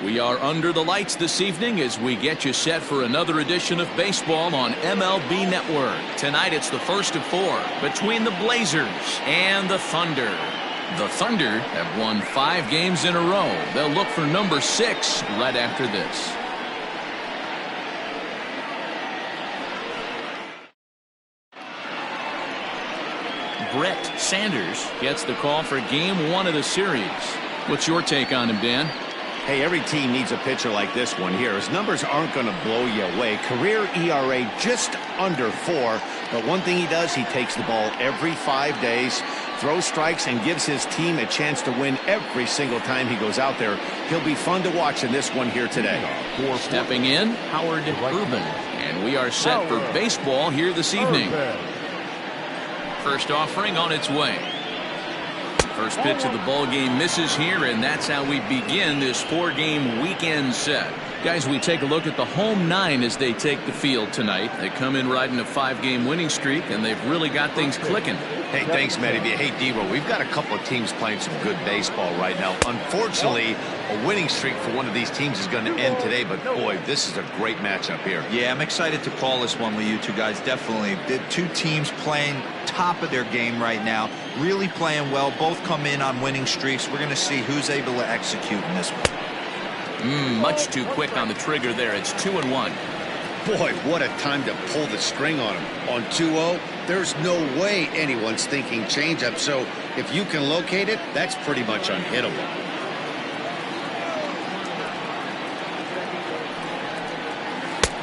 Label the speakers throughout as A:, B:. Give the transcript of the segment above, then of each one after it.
A: We are under the lights this evening as we get you set for another edition of baseball on MLB Network. Tonight it's the first of 4 between the Blazers and the Thunder. The Thunder have won 5 games in a row. They'll look for number 6 right after this. Brett Sanders gets the call for game 1 of the series. What's your take on him, Dan?
B: Hey, every team needs a pitcher like this one here. His numbers aren't going to blow you away. Career ERA just under 4. But one thing he does, he takes the ball every 5 days, throws strikes, and gives his team a chance to win every single time he goes out there. He'll be fun to watch in this one here today.
A: Stepping in, Howard Urban. And we are set for baseball here this evening. First offering on its way. First pitch of the ball game misses here, and that's how we begin this 4-game weekend set. Guys, we take a look at the home 9 as they take the field tonight. They come in riding a 5-game winning streak, and they've really got things clicking.
B: Hey, thanks, Matty. Hey, D-Roll, we've got a couple of teams playing some good baseball right now. Unfortunately, a winning streak for one of these teams is going to end today, but boy, this is a great matchup here.
C: Yeah, I'm excited to call this one with you two guys, definitely. The two teams playing top of their game right now, really playing well. Both come in on winning streaks. We're going to see who's able to execute in this one.
A: Much too quick on the trigger there. It's 2-1.
B: Boy, what a time to pull the string on him. On 2-0, there's no way anyone's thinking changeup. So if you can locate it, that's pretty much unhittable.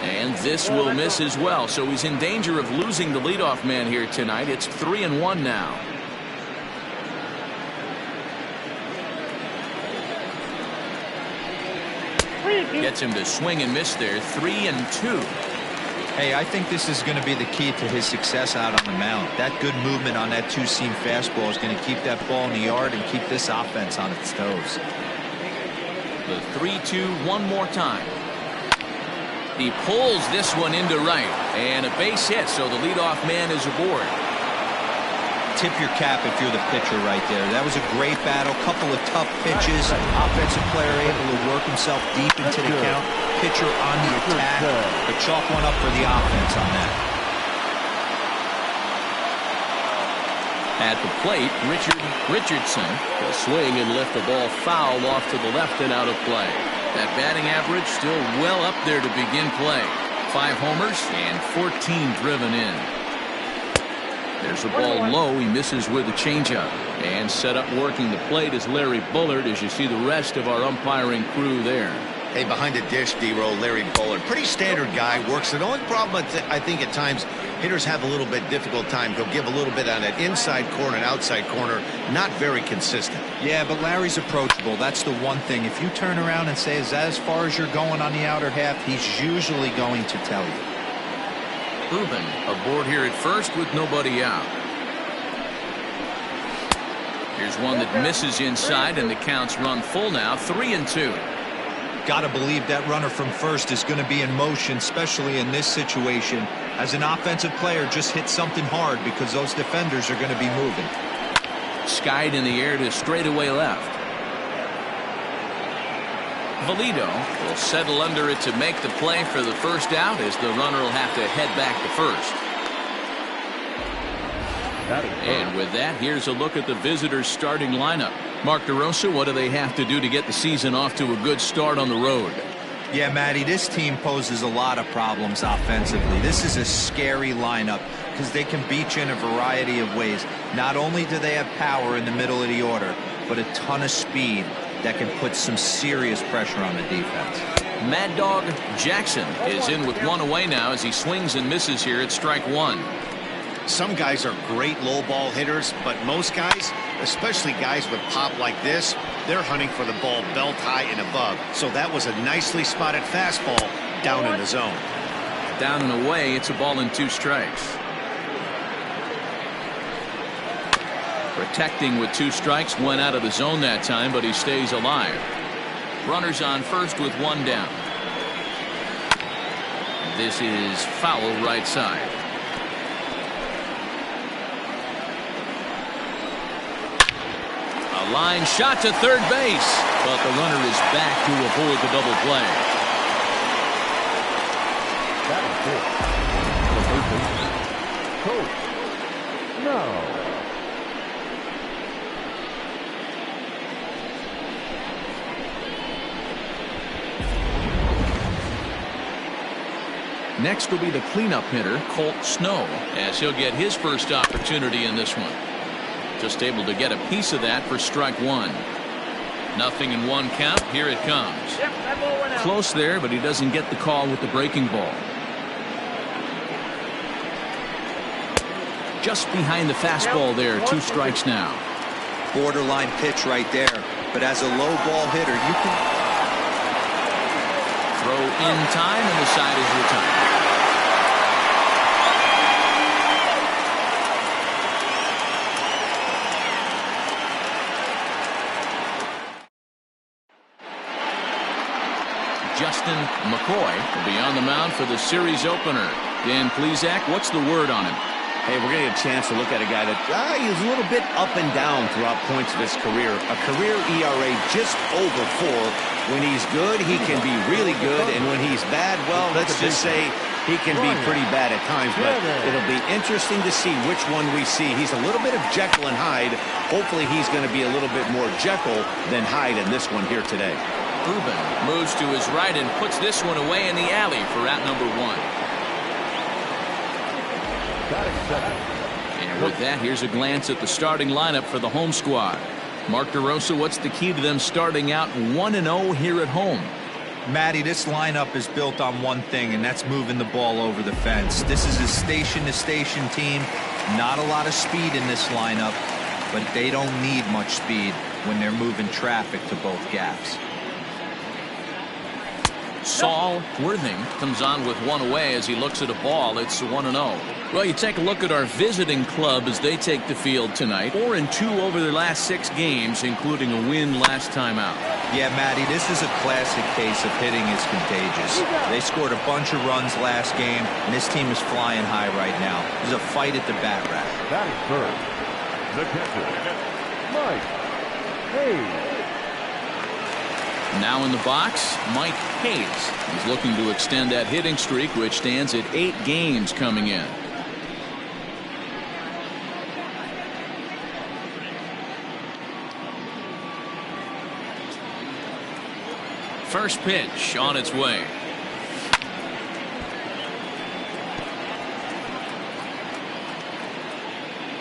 A: And this will miss as well. So he's in danger of losing the leadoff man here tonight. It's 3-1 now. Gets him to swing and miss there. 3-2.
C: Hey, I think this is going to be the key to his success out on the mound. That good movement on that two-seam fastball is going to keep that ball in the yard and keep this offense on its toes.
A: The 3-2 one more time. He pulls this one into right, and a base hit, so the leadoff man is aboard.
C: Tip your cap if you're the pitcher right there. That was a great battle. Couple of tough pitches. Offensive player able to work himself deep into the count. Pitcher on the attack. But chalk one up for the offense on that.
A: At the plate, Richardson will swing and lift the ball foul off to the left and out of play. That batting average still well up there to begin play. 5 homers and 14 driven in. There's a ball low. He misses with a changeup. And set up working the plate is Larry Bullard as you see the rest of our umpiring crew there.
B: Hey, behind the dish, D-Roll, Larry Bullard. Pretty standard guy. Works it. The only problem I think at times hitters have a little bit difficult time. He'll give a little bit on that inside corner and outside corner. Not very consistent.
C: Yeah, but Larry's approachable. That's the one thing. If you turn around and say, is that as far as you're going on the outer half, he's usually going to tell you.
A: Urban aboard here at first with nobody out. Here's one that misses inside, and the count's run full now. 3-2.
C: Got to believe that runner from first is going to be in motion, especially in this situation. As an offensive player, just hit something hard because those defenders are going to be moving.
A: Skied in the air to straightaway left. Valido will settle under it to make the play for the first out as the runner will have to head back to first. And with that, here's a look at the visitors' starting lineup. Mark DeRosa, what do they have to do to get the season off to a good start on the road?
C: Yeah, Matty, this team poses a lot of problems offensively. This is a scary lineup because they can beat you in a variety of ways. Not only do they have power in the middle of the order, but a ton of speed that can put some serious pressure on the defense.
A: Mad Dog Jackson is in with one away now as he swings and misses here at strike 1.
B: Some guys are great low ball hitters, but most guys, especially guys with pop like this, they're hunting for the ball belt high and above. So that was a nicely spotted fastball down in the zone.
A: Down and away, it's a ball and 2 strikes. Protecting with 2 strikes, went out of the zone that time, but he stays alive. Runners on first with 1 down. This is foul right side. A A line shot to third base, but the runner is back to avoid the double play.
D: That is it. Coach. No.
A: Next will be the cleanup hitter, Colt Snow, as he'll get his first opportunity in this one. Just able to get a piece of that for strike one. Nothing in one count. Here it comes. Close there, but he doesn't get the call with the breaking ball. Just behind the fastball there. 2 strikes now.
C: Borderline pitch right there. But as a low ball hitter, you can
A: throw in time, and the side is retired. Justin McCoy will be on the mound for the series opener. Dan Plesac, what's the word on him?
B: Hey, we're going to get a chance to look at a guy that he's a little bit up and down throughout points of his career. A career ERA just over 4. When he's good, he can be really good, and when he's bad, well, let's just say he can be pretty bad at times. But it'll be interesting to see which one we see. He's a little bit of Jekyll and Hyde. Hopefully he's going to be a little bit more Jekyll than Hyde in this one here today.
A: Urban moves to his right and puts this one away in the alley for out number 1. And with that, here's a glance at the starting lineup for the home squad. Mark DeRosa, what's the key to them starting out 1-0 here at home?
C: Matty, this lineup is built on one thing, and that's moving the ball over the fence. This is a station-to-station team. Not a lot of speed in this lineup, but they don't need much speed when they're moving traffic to both gaps.
A: Saul Worthing comes on with one away as he looks at a ball. It's 1-0. Well, you take a look at our visiting club as they take the field tonight. 4-2 over their last 6 games, including a win last time out.
C: Yeah, Matty, this is a classic case of hitting is contagious. They scored a bunch of runs last game, and this team is flying high right now. There's a fight at the bat rack.
D: That is first. The catcher, Mike Hayes.
A: Now in the box, Mike Hayes. He's looking to extend that hitting streak, which stands at 8 games coming in. First pitch on its way.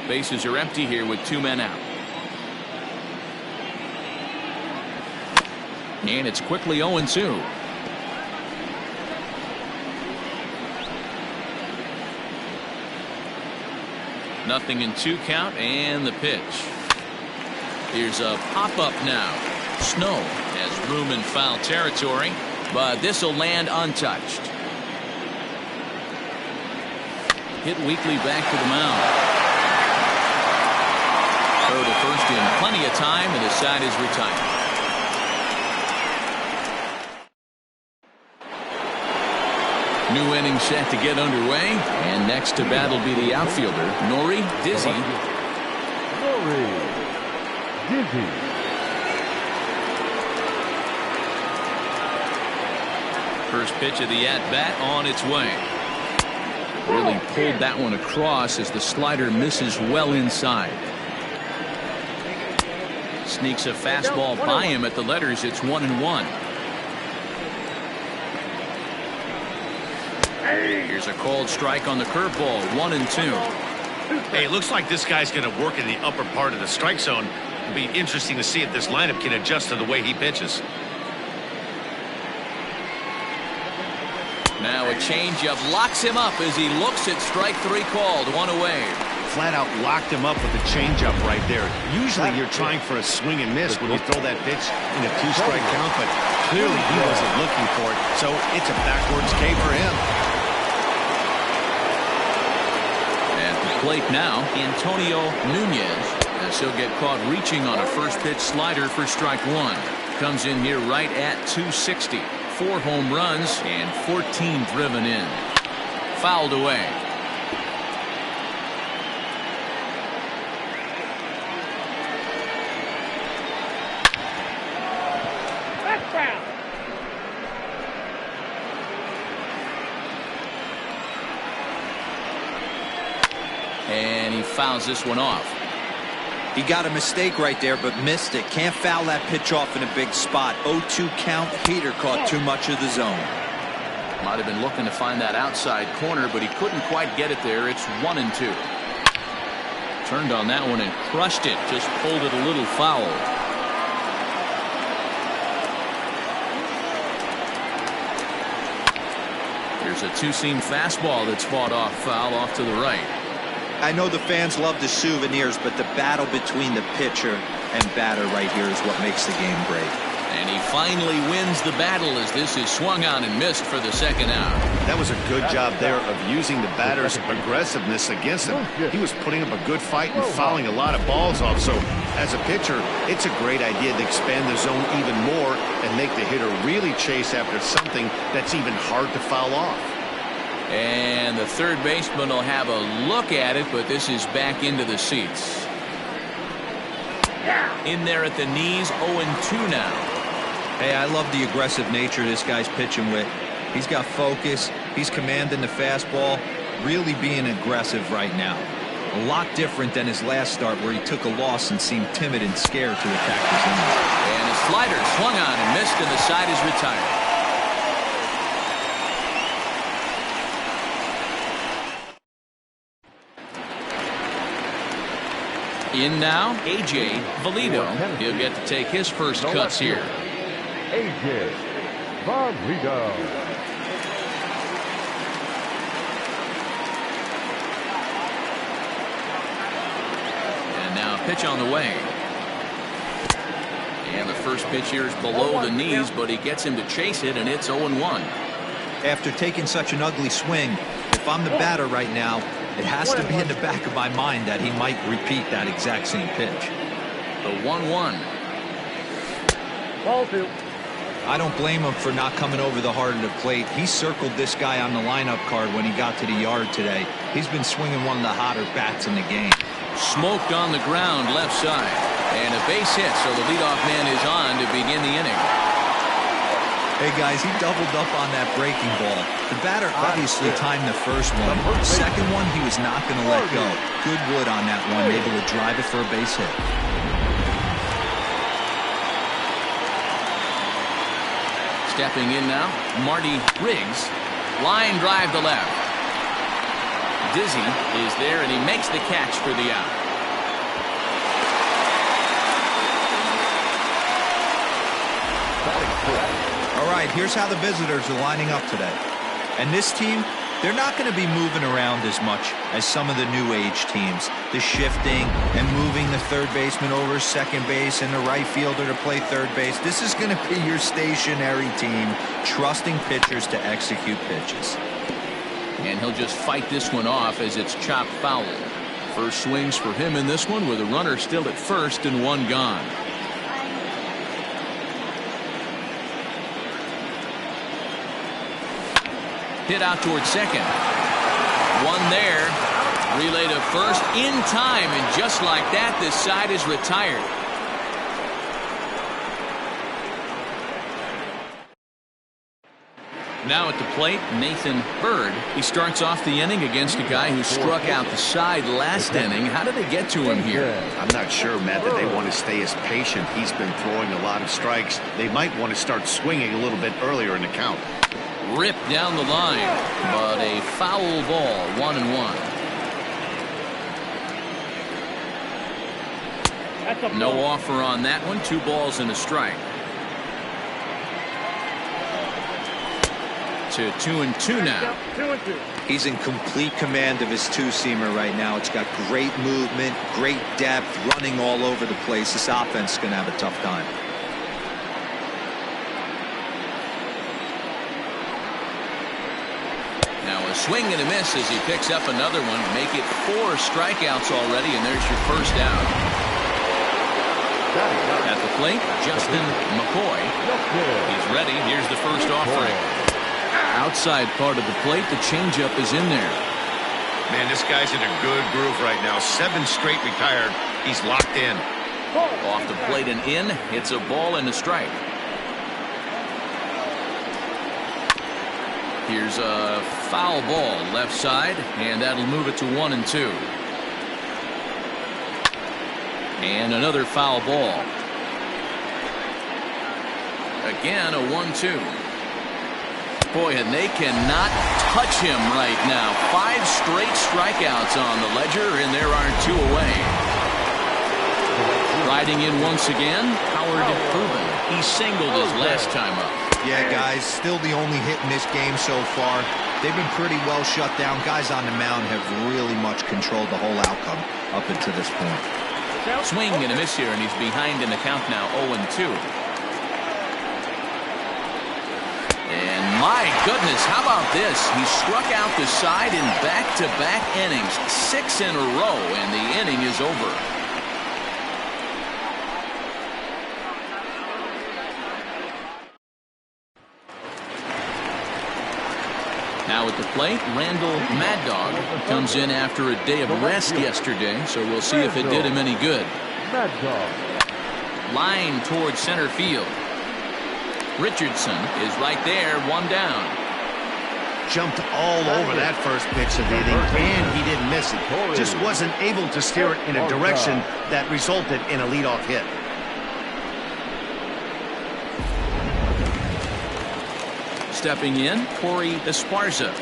A: Bases are empty here with 2 men out. And it's quickly 0-2. Nothing in 2 count, and the pitch. Here's a pop-up now. Snow has room in foul territory, but this will land untouched. Hit weakly back to the mound. Throw to first in plenty of time, and the side is retired. New inning set to get underway, and next to bat will be the outfielder, Nori Dizzy.
D: Nori Dizzy.
A: First pitch of the at-bat on its way. Really pulled that one across as the slider misses well inside. Sneaks a fastball by him at the letters. It's 1-1. Here's a called strike on the curveball. 1-2.
B: Hey, it looks like this guy's going to work in the upper part of the strike zone. It'll be interesting to see if this lineup can adjust to the way he pitches.
A: Now a changeup locks him up as he looks at strike 3 called. 1 away.
B: Flat out locked him up with the changeup right there. Usually you're trying for a swing and miss when you throw that pitch in a 2-strike count, but clearly he wasn't looking for it, so it's a backwards K for him.
A: At the plate now, Antonio Nunez, as he'll get caught reaching on a first pitch slider for strike 1. Comes in here right at 260. 4 home runs and 14 driven in. Fouled away. And he fouls this one off.
C: He got a mistake right there, but missed it. Can't foul that pitch off in a big spot. 0-2 count. Peter caught too much of the zone.
A: Might have been looking to find that outside corner, but he couldn't quite get it there. It's 1-2. Turned on that one and crushed it. Just pulled it a little foul. There's a two-seam fastball that's fought off foul off to the right.
C: I know the fans love the souvenirs, but the battle between the pitcher and batter right here is what makes the game great.
A: And he finally wins the battle as this is swung on and missed for the second out.
B: That was a good job there of using the batter's aggressiveness against him. He was putting up a good fight and fouling a lot of balls off. So as a pitcher, it's a great idea to expand the zone even more and make the hitter really chase after something that's even hard to foul off.
A: And the third baseman will have a look at it, but this is back into the seats. In there at the knees, 0-2 now.
C: Hey, I love the aggressive nature this guy's pitching with. He's got focus. He's commanding the fastball. Really being aggressive right now. A lot different than his last start where he took a loss and seemed timid and scared to attack the zone.
A: And his slider swung on and missed, and the side is retired. In now, A.J. Valido. He'll get to take his first cuts here.
D: A.J. Valido.
A: And now a pitch on the way. And the first pitch here is below the knees, but he gets him to chase it, and it's 0-1.
C: After taking such an ugly swing, if I'm the batter right now, it has to be in the back of my mind that he might repeat that exact same pitch.
A: The 1-1.
D: Ball two.
C: I don't blame him for not coming over the heart of the plate. He circled this guy on the lineup card when he got to the yard today. He's been swinging one of the hotter bats in the game.
A: Smoked on the ground left side. And a base hit, so the leadoff man is on to begin the inning.
C: Hey guys, he doubled up on that breaking ball. The batter obviously timed the first one. The second one he was not going to let go. Good wood on that one, able to drive it for a base hit.
A: Stepping in now, Marty Riggs. Line drive to left. Dizzy is there, and he makes the catch for the out.
C: All right, here's how the visitors are lining up today. And this team, they're not going to be moving around as much as some of the new age teams. The shifting and moving the third baseman over second base and the right fielder to play third base. This is going to be your stationary team, trusting pitchers to execute pitches.
A: And he'll just fight this one off as it's chopped foul. First swings for him in this one with a runner still at first and one gone. Hit out towards second. One there. Relay to first in time, and just like that, this side is retired. Now at the plate, Nathan Bird. He starts off the inning against a guy who struck out the side last inning. How did they get to him here?
B: I'm not sure, Matt, that they want to stay as patient. He's been throwing a lot of strikes. They might want to start swinging a little bit earlier in the count.
A: Ripped down the line, but a foul ball, 1-1. No offer on that one. 2 balls and a strike. To 2-2 now.
C: He's in complete command of his two-seamer right now. It's got great movement, great depth, running all over the place. This offense is going to have a tough time.
A: Now a swing and a miss as he picks up another one. Make it 4 strikeouts already, and there's your first out. At the plate, Justin McCoy. He's ready. Here's the first offering. Outside part of the plate, the changeup is in there.
B: Man, this guy's in a good groove right now. 7 straight retired. He's locked in.
A: Off the plate and in. It's a ball and a strike. Here's a foul ball left side, and that'll move it to 1-2. And another foul ball. Again, a 1-2. Boy, and they cannot touch him right now. 5 straight strikeouts on the ledger, and there are 2 away. Riding in once again, Howard Irvin. He singled his last time up.
C: Yeah, guys, still the only hit-and-miss game so far. They've been pretty well shut down. Guys on the mound have really much controlled the whole outcome up until this point.
A: Swing and a miss here, and he's behind in the count now, 0-2. And my goodness, how about this? He struck out the side in back-to-back innings, 6 in a row, and the inning is over. Now at the plate, Randall Mad Dog comes in after a day of rest yesterday, so we'll see if it did him any good. Line towards center field. Richardson is right there, 1 down.
B: Jumped all over that first pitch of the inning, and he didn't miss it. Just wasn't able to steer it in a direction that resulted in a leadoff hit.
A: Stepping in, Corey Esparza.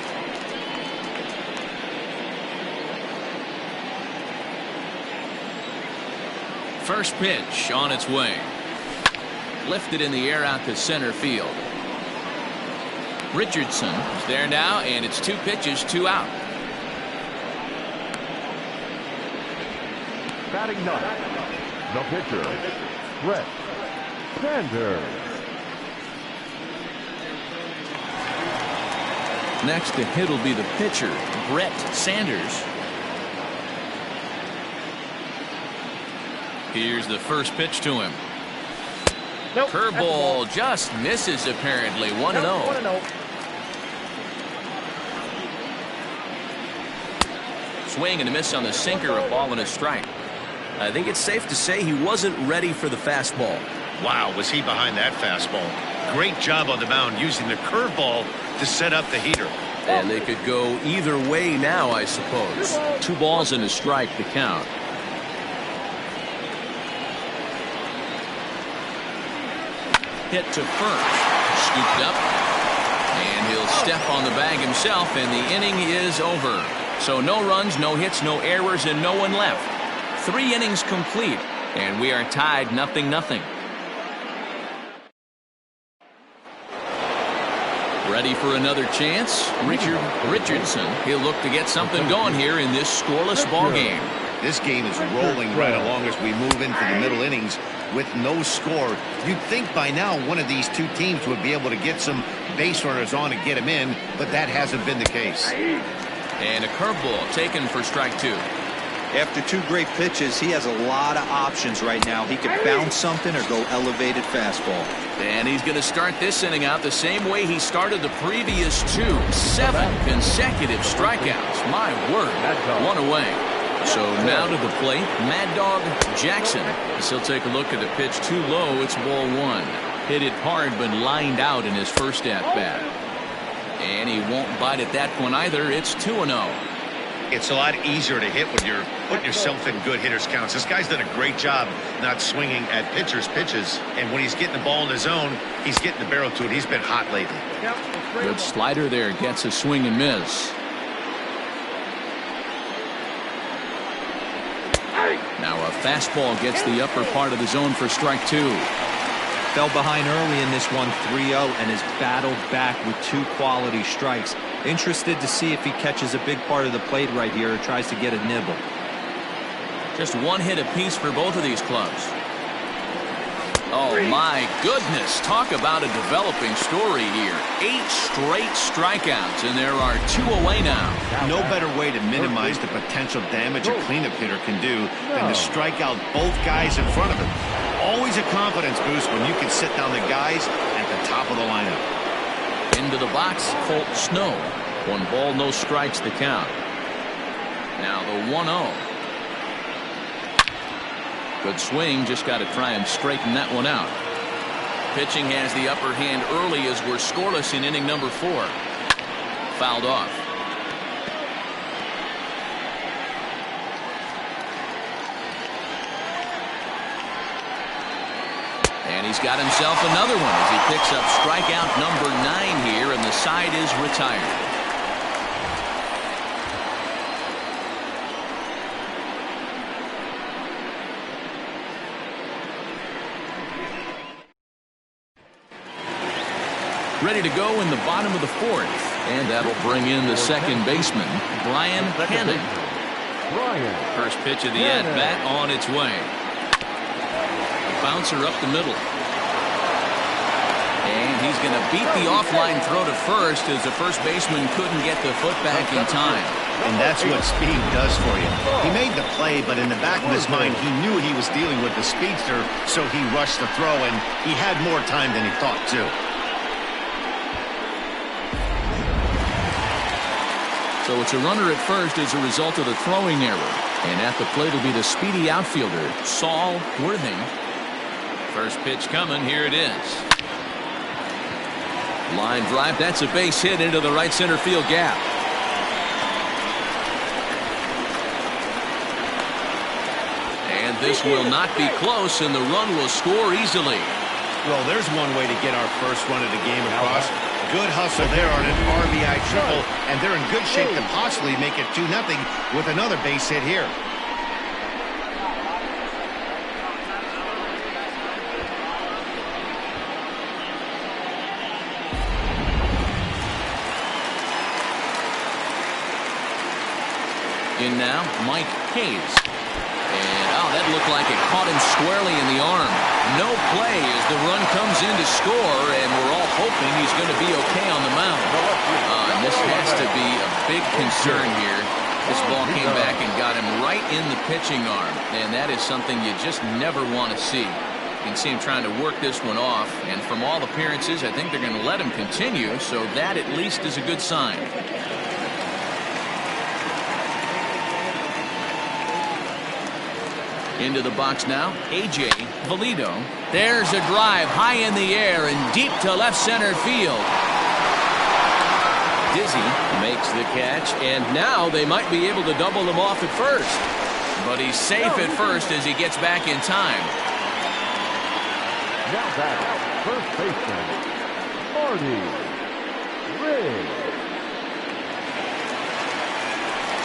A: First pitch on its way. Lifted in the air out to center field. Richardson is there now, and it's 2 pitches, 2 out.
D: Batting ninth, the pitcher, Brett Sanders.
A: Next to hit will be the pitcher, Brett Sanders. Here's the first pitch to him.
E: Nope,
A: curveball just misses apparently. 1-0.
E: 1-0.
A: Swing and a miss on the sinker, a ball and a strike. I think it's safe to say he wasn't ready for the fastball.
B: Wow, was he behind that fastball. Great job on the mound using the curveball to set up the heater.
A: And they could go either way now, I suppose. 2 balls and a strike to count. Hit to first. Scooped up. And he'll step on the bag himself, and the inning is over. So no runs, no hits, no errors, and no one left. 3 innings complete, and we are tied 0-0. Ready for another chance? Richardson. He'll look to get something going here in this scoreless ball game.
B: This game is rolling right along as we move into the middle innings with no score. You'd think by now one of these 2 teams would be able to get some base runners on and get them in, but that hasn't been the case.
A: And a curveball taken for strike 2.
C: After 2 great pitches, he has a lot of options right now. He could bounce something or go elevated fastball.
A: And he's going to start this inning out the same way he started the previous 2. 7 consecutive strikeouts. My word. 1 away. So now to the plate, Mad Dog Jackson. He'll take a look at the pitch too low. It's ball 1. Hit it hard but lined out in his first at-bat. And he won't bite at that one either. It's 2-0.
B: It's a lot easier to hit when you're putting yourself in good hitters counts. This guy's done a great job not swinging at pitchers' pitches. And when he's getting the ball in his zone, he's getting the barrel to it. He's been hot lately.
A: Good slider there. Gets a swing and miss. Now a fastball gets the upper part of the zone for strike 2.
C: Fell behind early in this one, 3-0, and has battled back with 2 quality strikes. Interested to see if he catches a big part of the plate right here or tries to get a nibble.
A: Just 1 hit apiece for both of these clubs. Oh my goodness, talk about a developing story here. 8 straight strikeouts, and there are 2 away now.
B: No better way to minimize the potential damage a cleanup hitter can do than to strike out both guys in front of him. Always a confidence boost when you can sit down the guys at the top of the lineup.
A: Into the box, Colt Snow. 1 ball, no strikes to count. Now the 1-0. Good swing, just got to try and straighten that one out. Pitching has the upper hand early as we're scoreless in inning number 4. Fouled off. And he's got himself another one as he picks up strikeout number 9 here, and the side is retired. Ready to go in the bottom of the 4th. And that'll bring in the second baseman, Brian Hannon. First pitch of the at-bat on its way. A bouncer up the middle. And he's going to beat the offline throw to first as the first baseman couldn't get the foot back in time.
B: And that's what speed does for you. He made the play, but in the back of his mind, he knew he was dealing with the speedster, so he rushed the throw, and he had more time than he thought, too.
A: So it's a runner at first as a result of the throwing error. And at the plate will be the speedy outfielder, Saul Worthing. First pitch coming. Here it is. Line drive. That's a base hit into the right center field gap. And this will not be close, and the run will score easily.
B: Well, there's one way to get our first run of the game across. Good hustle there on an RBI triple, and they're in good shape to possibly make it 2-0 with another base hit here.
A: In now, Mike Hayes. And, that looked like it caught him squarely in the arm. No play as the run comes in to score, and we're all hoping he's going to be okay on the mound. And this has to be a big concern here. This ball came back and got him right in the pitching arm, and that is something you just never want to see. You can see him trying to work this one off, and from all appearances, I think they're going to let him continue, so that at least is a good sign. Into the box now, A.J. Valido. There's a drive high in the air and deep to left center field. Dizzy makes the catch, and now they might be able to double him off at first. But he's safe at first as he gets back in time.
D: Now back, first baseman, Marty Riggs.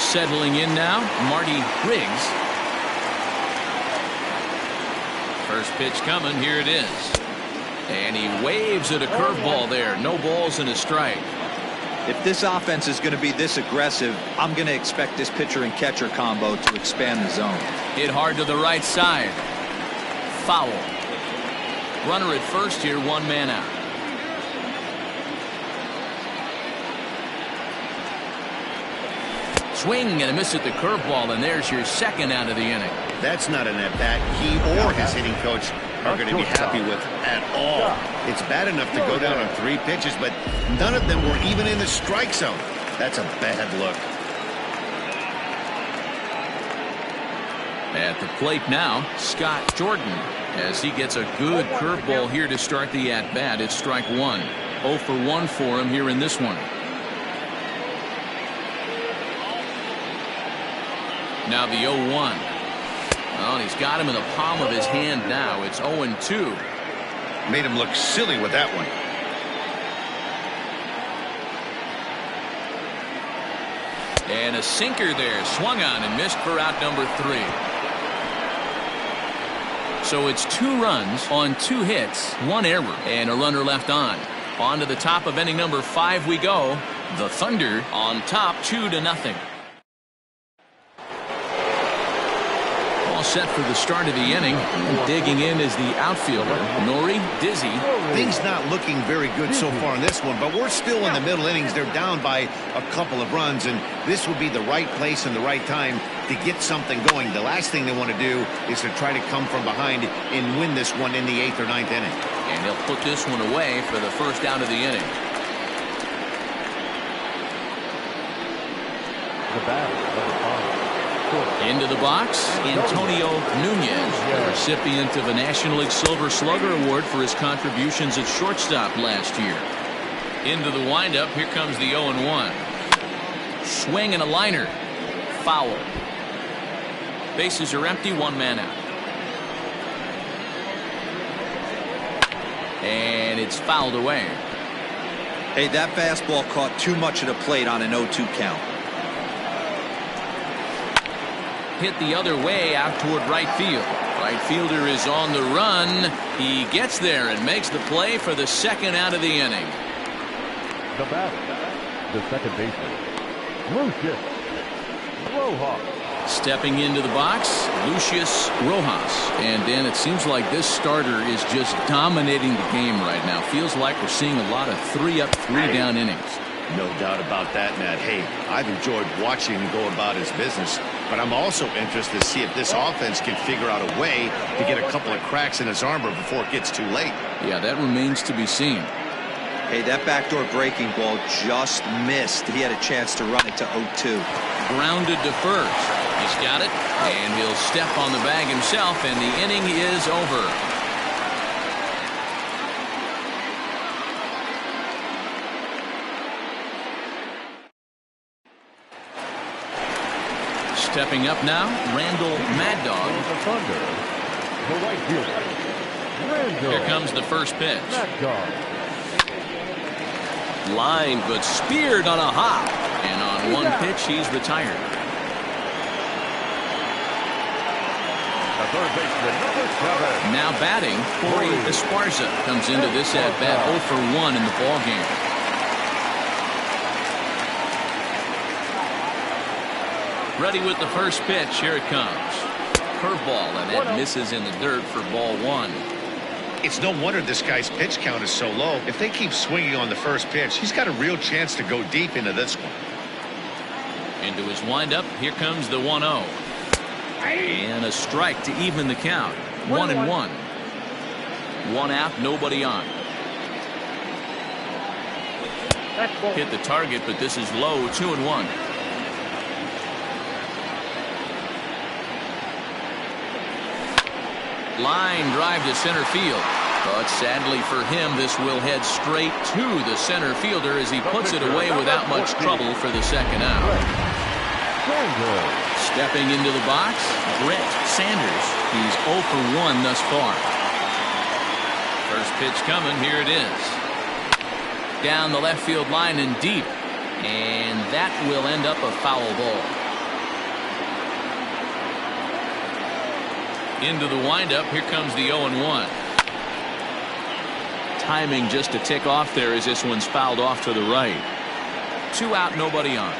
A: Settling in now, Marty Riggs. First pitch coming. Here it is. And he waves at a curveball there. No balls and a strike.
C: If this offense is going to be this aggressive, I'm going to expect this pitcher and catcher combo to expand the zone.
A: Hit hard to the right side. Foul. Runner at first here, 1 man out. Swing and a miss at the curveball, and there's your second out of the inning.
B: That's not an at-bat he or his hitting coach are going to be happy with at all. It's bad enough to go down on 3 pitches, but none of them were even in the strike zone. That's a bad look.
A: At the plate now, Scott Jordan, as he gets a good curveball here to start the at-bat. It's strike 1. 0 for 1 for him here in this one. Now the 0-1. Well, he's got him in the palm of his hand now. It's 0-2.
B: Made him look silly with that one.
A: And a sinker there. Swung on and missed for out number 3. So it's 2 runs on 2 hits, 1 error, and a runner left on. On to the top of inning number 5 we go. The Thunder on top 2-0. All set for the start of the inning. Digging in is the outfielder, Nori Dizzy.
B: Things not looking very good so far in this one, but we're still in the middle innings. They're down by a couple of runs, and this would be the right place and the right time to get something going. The last thing they want to do is to try to come from behind and win this one in the 8th or 9th inning.
A: And he'll put this one away for the first out of the inning.
D: The bat,
A: into the box, Antonio Nunez, the recipient of a National League Silver Slugger Award for his contributions at shortstop last year. Into the windup, here comes the 0-1. Swing and a liner. Foul. Bases are empty, 1 man out. and it's fouled away.
C: Hey, that fastball caught too much of the plate on an 0-2 count.
A: Hit the other way out toward right field. Right fielder is on the run. He gets there and makes the play for the second out of the inning.
D: The batter, the second baseman, Lucius Rojas.
A: Stepping into the box, Lucius Rojas. And Dan, it seems like this starter is just dominating the game right now. Feels like we're seeing a lot of 3-up, 3-down innings.
B: No doubt about that, Matt. Hey, I've enjoyed watching him go about his business, but I'm also interested to see if this offense can figure out a way to get a couple of cracks in his armor before it gets too late.
A: Yeah, that remains to be seen.
C: Hey, that backdoor breaking ball just missed. He had a chance to run it to 0-2.
A: Grounded to first. He's got it, and he'll step on the bag himself, and the inning is over. Stepping up now, Randall Mad Dog.
D: The Thunder, the right fielder, Randall.
A: Here comes the first pitch.
D: Mad Dog.
A: Line, but speared on a hop. And on one pitch, he's retired.
D: The third baseman, number 7.
A: Now batting, Corey Esparza comes into this at-bat 0 for 1 in the ballgame. Ready with the first pitch. Here it comes. Curveball, and that misses in the dirt for ball 1.
B: It's no wonder this guy's pitch count is so low. If they keep swinging on the first pitch, he's got a real chance to go deep into this one.
A: Into his windup, here comes the 1-0. And a strike to even the count. 1-1. One out, nobody on. Hit the target, but this is low. 2-1. Line drive to center field. But sadly for him, this will head straight to the center fielder as he puts it away without much trouble for the second out. Stepping into the box, Brett Sanders. He's 0 for 1 thus far. First pitch coming. Here it is. Down the left field line and deep. And that will end up a foul ball. Into the windup. Here comes the 0-1. Timing just to tick off there as this one's fouled off to the right. 2 out, nobody on.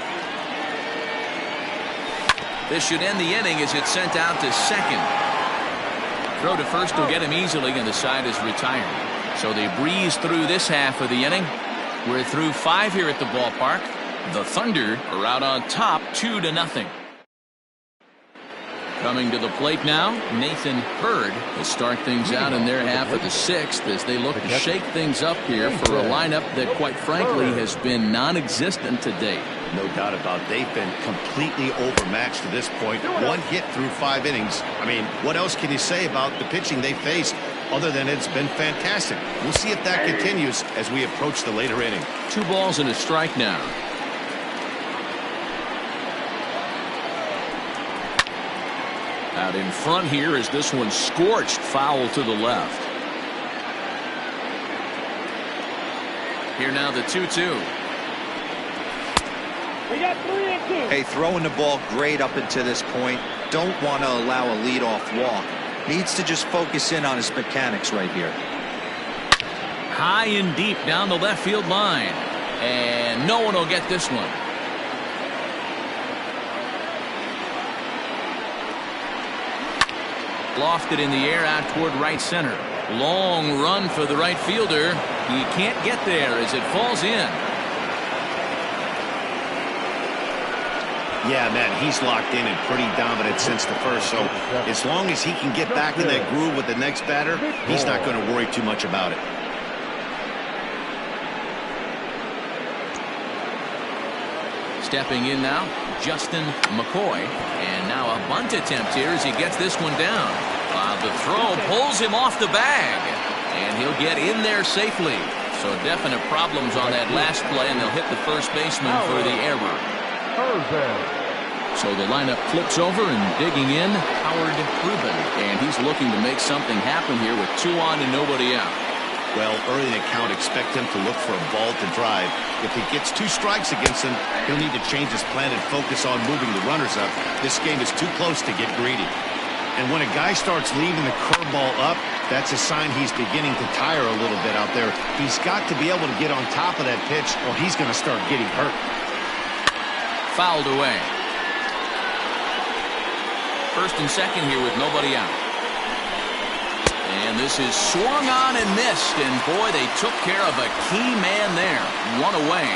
A: This should end the inning as it's sent out to second. Throw to first will get him easily, and the side is retired. So they breeze through this half of the inning. We're through 5 here at the ballpark. The Thunder are out on top 2-0. Coming to the plate now, Nathan Hurd will start things out in their half of the 6th as they look to shake things up here for a lineup that, quite frankly, has been non-existent to date.
B: No doubt about it. They've been completely overmatched to this point. 1 hit through 5 innings. I mean, what else can you say about the pitching they faced other than it's been fantastic? We'll see if that continues as we approach the later inning.
A: 2 balls and a strike now. Out in front here as this one scorched foul to the left. Here now the 2-2.
E: We got 3 and 2.
C: Hey, throwing the ball great up until this point. Don't want to allow a leadoff walk. Needs to just focus in on his mechanics right here.
A: High and deep down the left field line. And no one will get this one. Lofted in the air out toward right center. Long run for the right fielder. He can't get there as it falls in.
B: Yeah, man, he's locked in and pretty dominant since the first. So as long as he can get back in that groove with the next batter, he's not going to worry too much about it.
A: Stepping in now, Justin McCoy. And now a bunt attempt here as he gets this one down. The throw pulls him off the bag. And he'll get in there safely. So definite problems on that last play, and they'll hit the first baseman for the error. So the lineup flips over, and digging in, Howard Rubin. And he's looking to make something happen here with 2 on and nobody out.
B: Well, early in the count, expect him to look for a ball to drive. If he gets 2 strikes against him, he'll need to change his plan and focus on moving the runners up. This game is too close to get greedy. And when a guy starts leaving the curveball up, that's a sign he's beginning to tire a little bit out there. He's got to be able to get on top of that pitch or he's going to start getting hurt.
A: Fouled away. First and second here with nobody out. And this is swung on and missed. And boy, they took care of a key man there. 1 away.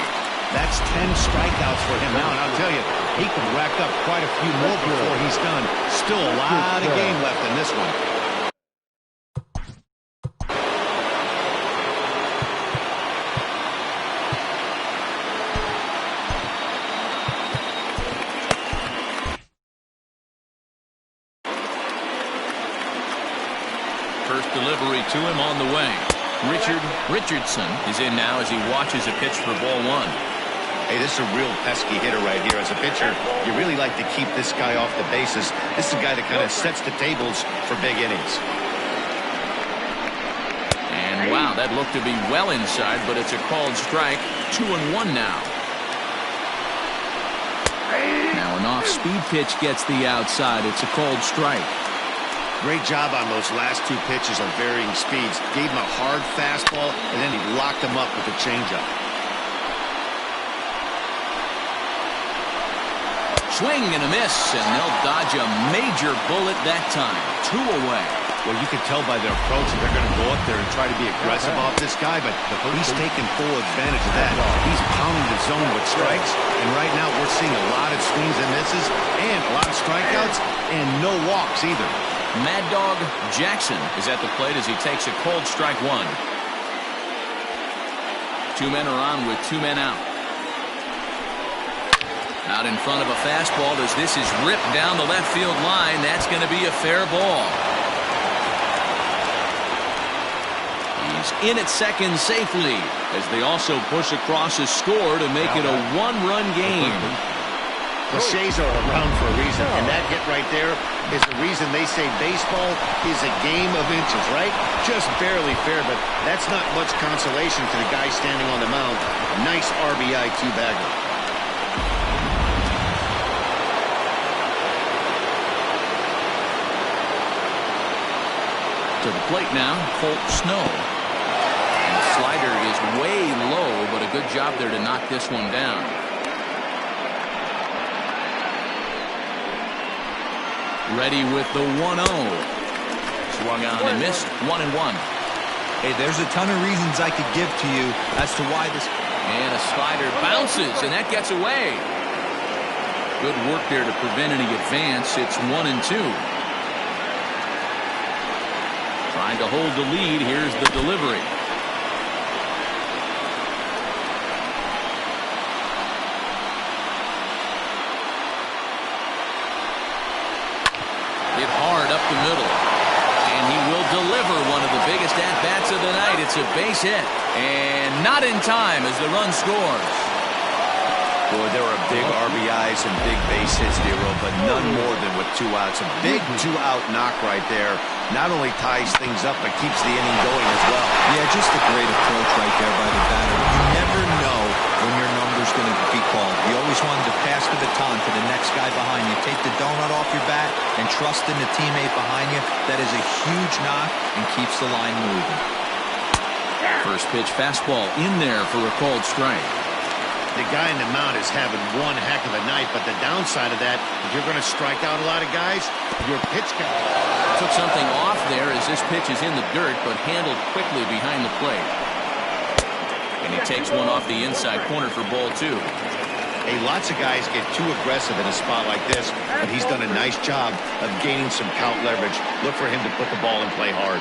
B: That's 10 strikeouts for him now. And I'll tell you, he can rack up quite a few more before he's done. Still a lot of game left in this one.
A: First delivery to him on the way. Richardson is in now as he watches a pitch for ball 1.
B: Hey, this is a real pesky hitter right here. As a pitcher, you really like to keep this guy off the bases. This is a guy that kind of sets the tables for big innings.
A: And wow, that looked to be well inside, but it's a called strike. 2-1 now. Now an off-speed pitch gets the outside. It's a called strike.
B: Great job on those last 2 pitches of varying speeds. Gave him a hard fastball, and then he locked him up with a changeup.
A: Swing and a miss, and they'll dodge a major bullet that time. 2 away.
B: Well, you can tell by their approach that they're going to go up there and try to be aggressive off this guy, but he's taking full advantage of that. He's pounding the zone with strikes, and right now we're seeing a lot of swings and misses, and a lot of strikeouts, and no walks either.
A: Mad Dog Jackson is at the plate as he takes a cold strike 1. 2 men are on with 2 men out. Out in front of a fastball as this is ripped down the left field line. That's going to be a fair ball. He's in at second safely as they also push across a score to make it a 1-run game.
B: The Shays are around for a reason, and that hit right there is the reason they say baseball is a game of inches, right? Just barely fair, but that's not much consolation to the guy standing on the mound. Nice RBI 2-bagger.
A: To the plate now, Colt Snow. And the slider is way low, but a good job there to knock this one down. Ready with the 1-0. Swung on and missed. 1-1.
C: Hey, there's a ton of reasons I could give to you as to why this.
A: And a slider bounces, and that gets away. Good work there to prevent any advance. It's 1-2. Trying to hold the lead. Here's the delivery. Hit hard up the middle. And he will deliver one of the biggest at-bats of the night. It's a base hit. And not in time as the run scores.
B: Boy, there were big RBIs and big base hits, Nero, but none more than with 2 outs. A big 2-out knock right there. Not only ties things up, but keeps the inning going as well.
C: Yeah, just a great approach right there by the batter. You never know when your number's going to be called. You always wanted to pass the baton to the next guy behind you. Take the donut off your bat and trust in the teammate behind you. That is a huge knock and keeps the line moving.
A: First pitch fastball in there for a called strike.
B: The guy in the mound is having one heck of a night, but the downside of that, if you're going to strike out a lot of guys, your pitch count.
A: Took something off there as this pitch is in the dirt, but handled quickly behind the plate. And he takes one off the inside corner for ball 2.
B: Hey, lots of guys get too aggressive in a spot like this, but he's done a nice job of gaining some count leverage. Look for him to put the ball and play hard.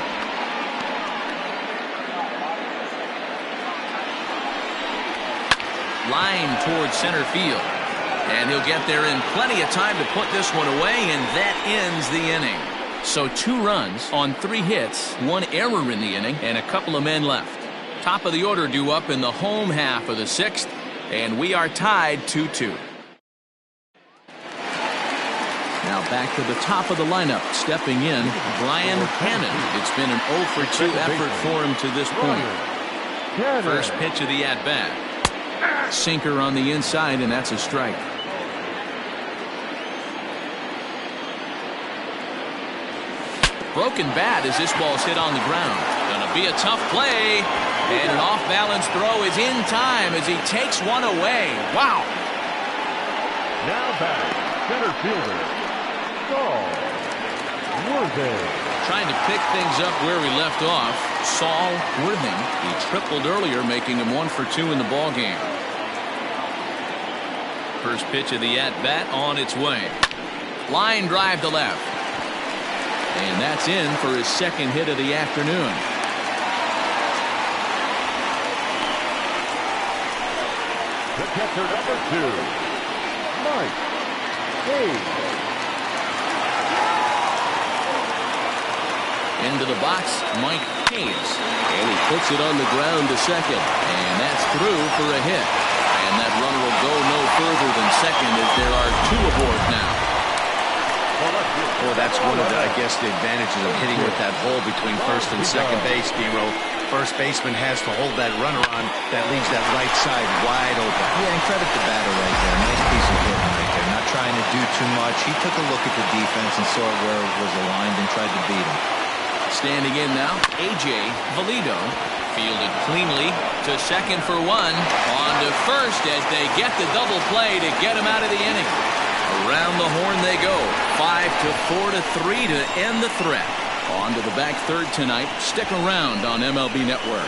A: Line towards center field. And he'll get there in plenty of time to put this one away, and that ends the inning. So 2 runs on 3 hits, 1 error in the inning, and a couple of men left. Top of the order due up in the home half of the 6th, and we are tied 2-2. Now back to the top of the lineup. Stepping in, Brian Hannon. It's been an 0 for 2 effort for him to this point. First pitch of the at-bat. Sinker on the inside, and that's a strike. Broken bat as this ball's hit on the ground. Gonna be a tough play. And an off-balance throw is in time as he takes one away. Wow.
D: Now batting, center fielder, Saul Worthing.
A: Trying to pick things up where we left off. Saul Worthing. He tripled earlier, making him 1 for 2 in the ball game. First pitch of the at-bat on its way. Line drive to left. And that's in for his second hit of the afternoon.
D: The catcher, number 2, Mike Hayes.
A: Into the box, Mike Hayes. And he puts it on the ground to second. And that's through for a hit. And that runner will go no further than second as there are 2 aboard now.
B: Well, that's one of the, I guess, the advantages of hitting with that hole between first and second base, Dero. First baseman has to hold that runner on. That leaves that right side wide open.
C: Yeah, and credit the batter right there. Nice piece of hitting right there. Not trying to do too much. He took a look at the defense and saw where it was aligned and tried to beat him.
A: Standing in now, A.J. Valido. Fielded cleanly to second for 1. On to first as they get the double play to get him out of the inning. Around the horn they go. 5-4-3 to end the threat. On to the back third tonight. Stick around on MLB Network.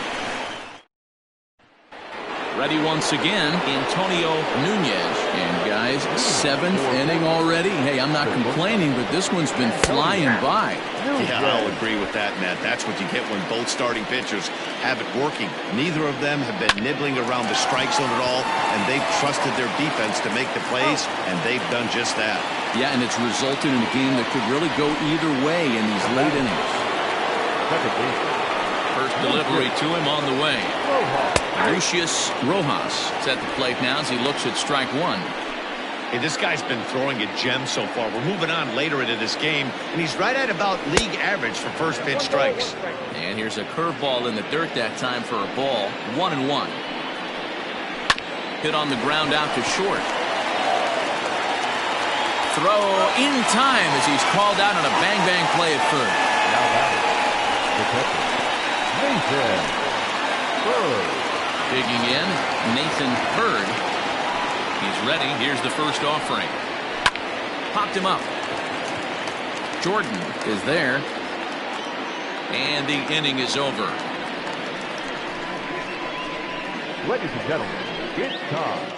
A: Ready once again, Antonio Nunez. And guys, 7th inning already. Hey, I'm not complaining, but this one's been flying by.
B: Yeah, I'll agree with that, Matt. That's what you get when both starting pitchers have it working. Neither of them have been nibbling around the strike zone at all, and they've trusted their defense to make the plays, and they've done just that.
A: Yeah, and it's resulted in a game that could really go either way in these late innings. First delivery to him on the way. Lucius Rojas is at the plate now as he looks at strike 1.
B: Hey, this guy's been throwing a gem so far. We're moving on later into this game, and he's right at about league average for first pitch strikes.
A: And here's a curveball in the dirt that time for a ball. 1-1. Hit on the ground out to short. Throw in time as he's called out on a bang-bang play at first.
D: Now batting, the catcher, Nathan Bird.
A: Digging in, Nathan Bird. He's ready. Here's the first offering. Popped him up. Jordan is there. And the inning is over.
D: Ladies and gentlemen, it's time.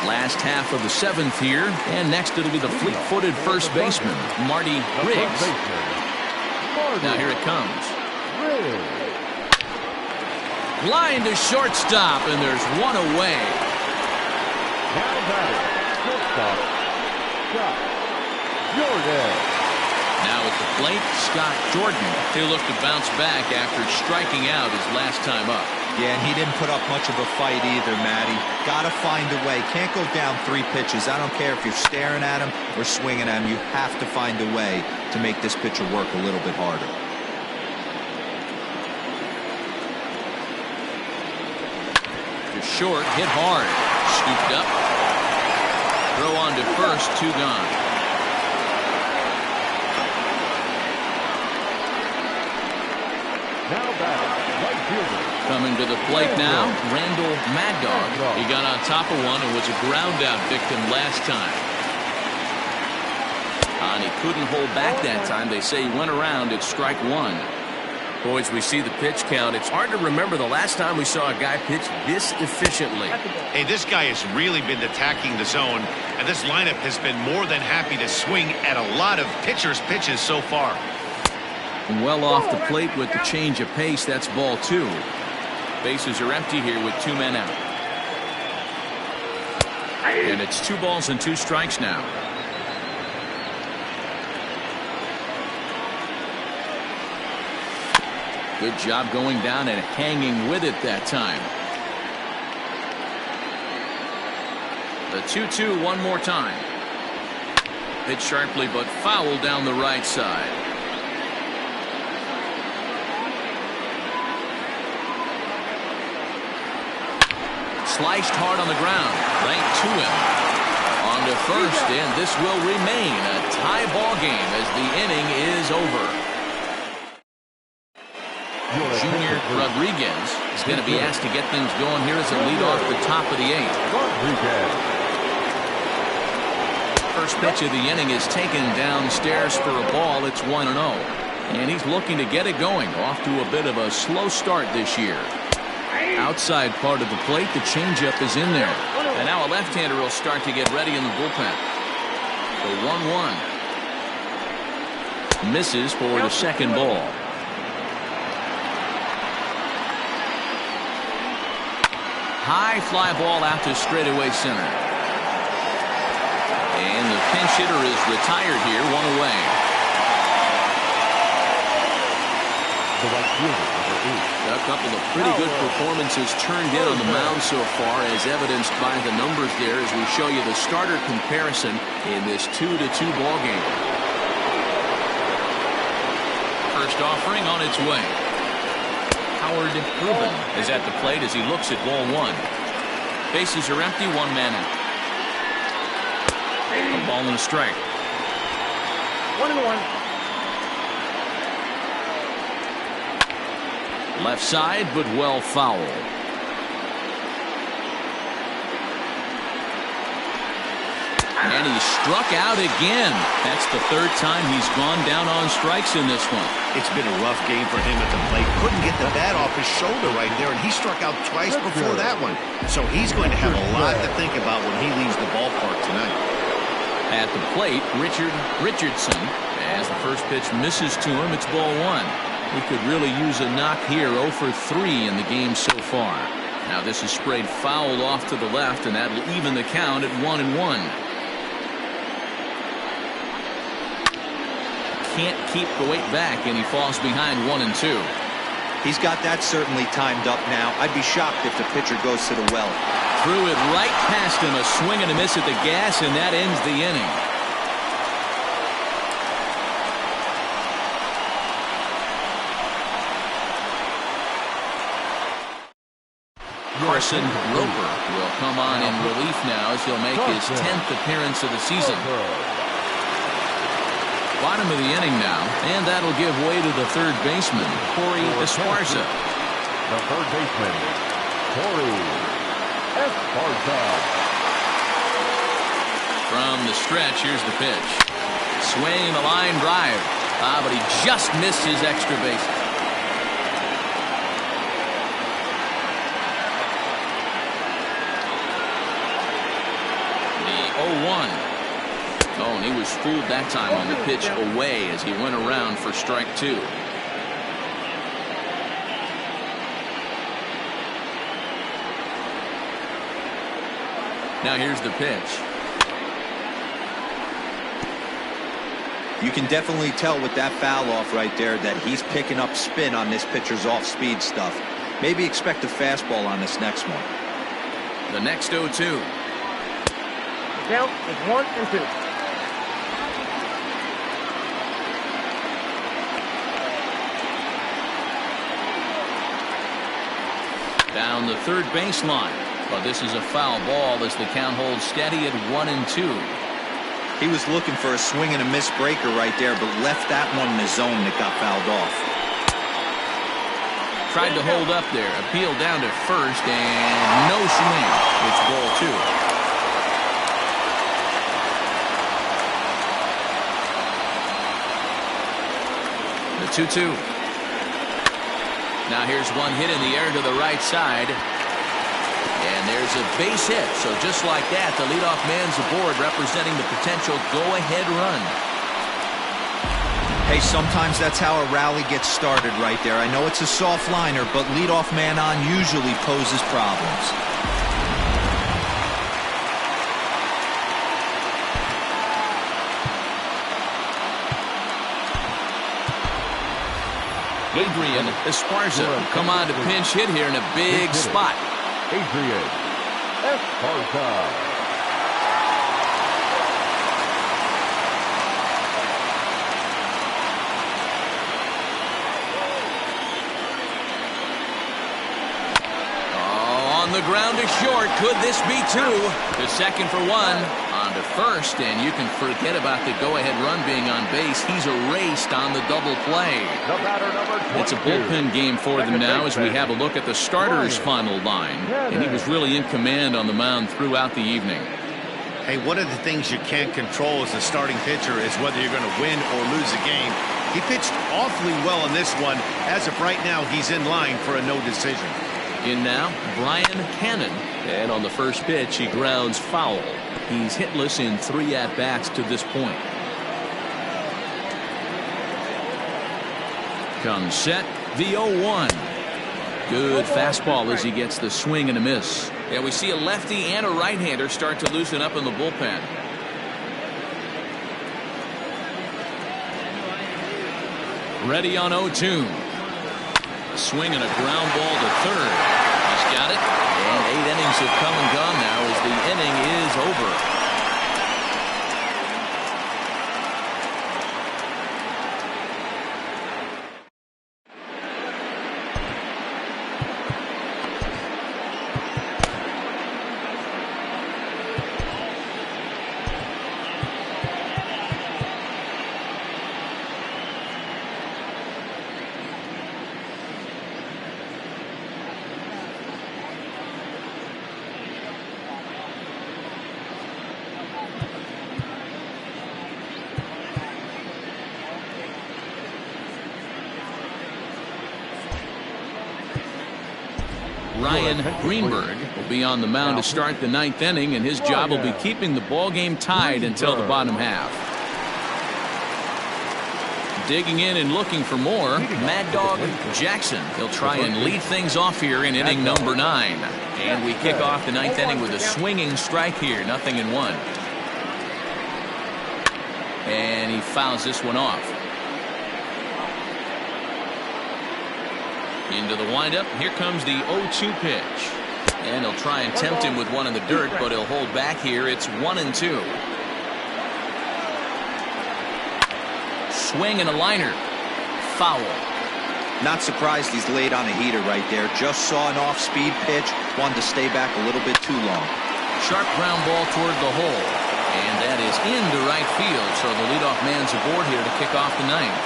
A: Last half of the 7th here. And next it'll be the fleet-footed first baseman, Marty Riggs. Now here it comes. Line to shortstop, and there's one away.
D: Now batting, shortstop, Scott Jordan.
A: Now at the plate, Scott Jordan. He'll look to bounce back after striking out his last time up.
C: Yeah, and he didn't put up much of a fight either, Matty. Gotta find a way. Can't go down 3 pitches. I don't care if you're staring at him or swinging at him. You have to find a way to make this pitcher work a little bit harder.
A: Short, hit hard, scooped up, throw on to first, 2 gone.
D: Now batting, right fielder.
A: Coming to the plate now, Randall Mad Dog. He got on top of one and was a ground out victim last time. And he couldn't hold back that time. They say he went around at strike 1. Boys, we see the pitch count. It's hard to remember the last time we saw a guy pitch this efficiently.
B: Hey, this guy has really been attacking the zone, and this lineup has been more than happy to swing at a lot of pitchers' pitches so far.
A: Well off the plate with the change of pace. That's ball 2. Bases are empty here with 2 men out. And it's 2 balls and 2 strikes now. Good job going down and hanging with it that time. The 2-2 one more time. Hit sharply but foul down the right side. Sliced hard on the ground, right to him. On to first, and this will remain a tie ball game as the inning is over. Junior Rodriguez is going to be asked to get things going here as a lead off the top of the 8th. First pitch of the inning is taken downstairs for a ball. It's 1-0. And he's looking to get it going. Off to a bit of a slow start this year. Outside part of the plate, the changeup is in there. And now a left-hander will start to get ready in the bullpen. The 1-1. Misses for the second ball. High fly ball out to straightaway center. And the pinch hitter is retired here, 1 away.
D: The right fielder,
A: A couple of pretty good performances turned in on the mound so far, as evidenced by the numbers there as we show you the starter comparison in this 2-2 ball game. First offering on its way. Howard Urban is at the plate as he looks at ball 1. Bases are empty, 1 man out. A ball and a strike.
E: 1-1.
A: Left side, but well foul. And he struck out again. That's the 3rd time he's gone down on strikes in this one.
B: It's been a rough game for him at the plate. Couldn't get the bat off his shoulder right there, and he struck out twice before that one. So he's going to have a lot to think about when he leaves the ballpark tonight.
A: At the plate, Richard Richardson. As the first pitch misses to him, it's ball 1. We could really use a knock here. 0 for 3 in the game so far. Now this is sprayed foul off to the left, and that'll even the count at 1-1. Can't keep the weight back, and he falls behind 1-2.
C: He's got that certainly timed up now. I'd be shocked if the pitcher goes to the well.
A: Threw it right past him, a swing and a miss at the gas, and that ends the inning. Carson Roper will come on in relief now as he'll make his 10th appearance of the season. Bottom of the inning now, and that'll give way to the third baseman, Corey Esparza.
D: The third baseman, Corey Esparza.
A: From the stretch, here's the pitch. Swing, a line drive. But he just missed his extra base. The 0-1. Oh, and he was fooled that time on the pitch away as he went around for strike 2. Now here's the pitch.
C: You can definitely tell with that foul off right there that he's picking up spin on this pitcher's off-speed stuff. Maybe expect a fastball on this next one.
A: The next 0-2.
E: Count is 1-2.
A: Down the third baseline. But this is a foul ball as the count holds steady at 1-2.
C: He was looking for a swing and a miss breaker right there, but left that one in the zone that got fouled off.
A: Tried to hold up there. Appeal down to first, and no swing. It's ball 2. The 2-2. Now here's one hit in the air to the right side. And there's a base hit. So just like that, the leadoff man's aboard, representing the potential go-ahead run.
C: Hey, sometimes that's how a rally gets started right there. I know it's a soft liner, but leadoff man on usually poses problems.
A: Adrian Esparza come on to pinch hit here in a big spot.
D: Adrian Esparza.
A: the ground to short. Could this be two? The second for one. On to first, and you can forget about the go-ahead run being on base. He's erased on the double play. It's a bullpen game for them now as we have a look at the starters' final line. And he was really in command on the mound throughout the evening.
B: Hey, one of the things you can't control as a starting pitcher is whether you're going to win or lose a game. He pitched awfully well in this one. As of right now, he's in line for a no decision.
A: In now, Brian Cannon. And on the first pitch, he grounds foul. He's hitless in 3 at-bats to this point. Comes set, the 0-1. Good fastball as he gets the swing and a miss. And we see a lefty and a right-hander start to loosen up in the bullpen. Ready on 0-2. A swing and a ground ball to third. He's got it. And 8 innings have come and gone now as the inning is over. Ryan Greenberg will be on the mound to start the 9th inning, and his job will be keeping the ball game tied until the bottom half. Digging in and looking for more, Mad Dog Jackson. He'll try and lead things off here in inning number 9. And we kick off the 9th inning with a swinging strike here, 0-1. And he fouls this one off. Into the windup. Here comes the 0-2 pitch. And he'll try and tempt him with one in the dirt, but he'll hold back here. It's 1-2. Swing and a liner. Foul.
C: Not surprised he's laid on a heater right there. Just saw an off-speed pitch. Wanted to stay back a little bit too long.
A: Sharp ground ball toward the hole. And that is into right field. So the leadoff man's aboard here to kick off the 9th.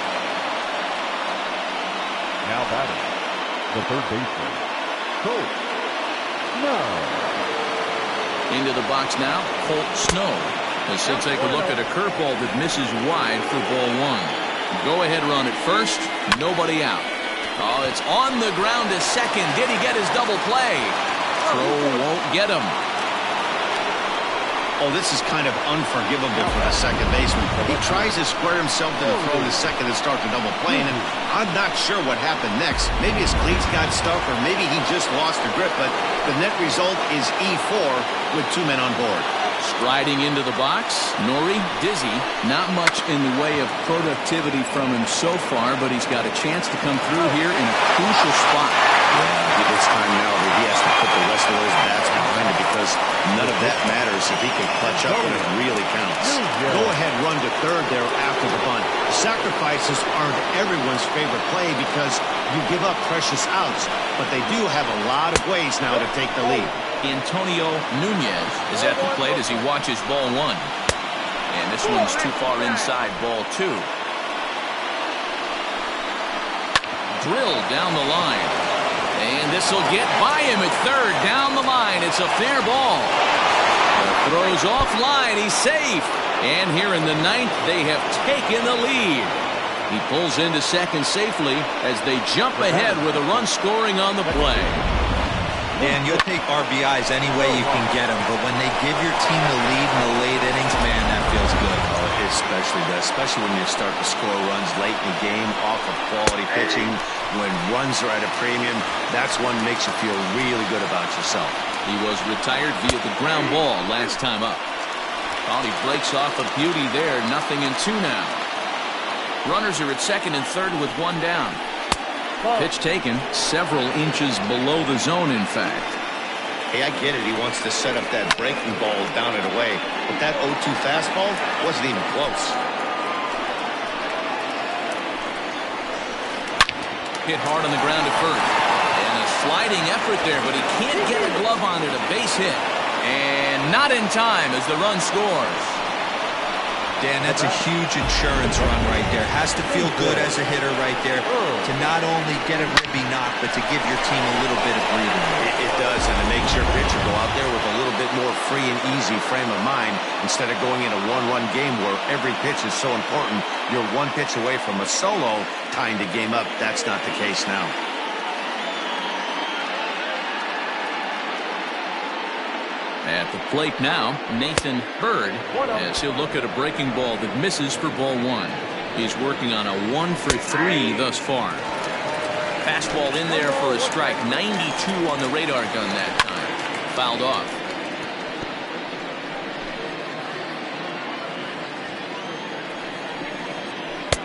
D: Now batting, the third baseman, Colt Snow.
A: Into the box now, Colt Snow. As he'll take a look at a curveball that misses wide for ball 1. Go ahead run at first, nobody out. Oh, it's on the ground to second. Did he get his double play? Throw won't get him.
B: Oh, this is kind of unforgivable for the second baseman. He tries to square himself to the throw to second and start the double play, and I'm not sure what happened next. Maybe his cleats got stuck, or maybe he just lost the grip, but the net result is E4 with 2 men on board.
A: Striding into the box, Nori Dizzy. Not much in the way of productivity from him so far, but he's got a chance to come through here in a crucial spot.
B: Yeah, it's time now that he has to put the rest of those bats behind it, because none of that matters if he can clutch up when it really counts. Go ahead run to third there after the bunt. Sacrifices aren't everyone's favorite play because you give up precious outs, but they do have a lot of ways now to take the lead.
A: Antonio Nunez is at the plate as he watches ball 1. And this one's too far inside ball 2. Drilled down the line. And this will get by him at third. Down the line. It's a fair ball. Throws offline. He's safe. And here in the 9th, they have taken the lead. He pulls into second safely as they jump ahead with a run scoring on the play.
C: And you'll take RBIs any way you can get them, but when they give your team the lead in the late innings, man, that feels good.
B: Oh, it especially does, especially when you start to score runs late in the game off of quality pitching. When runs are at a premium, that's one makes you feel really good about yourself.
A: He was retired via the ground ball last time up. Oh, he breaks off a beauty there. 0-2 now. Runners are at second and third with 1 down. Pitch taken several inches below the zone, in fact.
B: Hey, I get it. He wants to set up that breaking ball down and away. But that 0-2 fastball wasn't even close.
A: Hit hard on the ground at first. And a sliding effort there, but he can't get a glove on it. A base hit. And not in time as the run scores.
C: Dan, that's a huge insurance run right there. Has to feel good as a hitter right there to not only get a ribby knock, but to give your team a little bit of breathing.
B: It does, and it makes your pitcher go out there with a little bit more free and easy frame of mind instead of going in a one-run game where every pitch is so important. You're one pitch away from a solo, tying the game up. That's not the case now.
A: At the plate now, Nathan Bird, as he'll look at a breaking ball that misses for ball one. He's working on a 1-for-3 thus far. Fastball in there for a strike. 92 on the radar gun that time. Fouled off.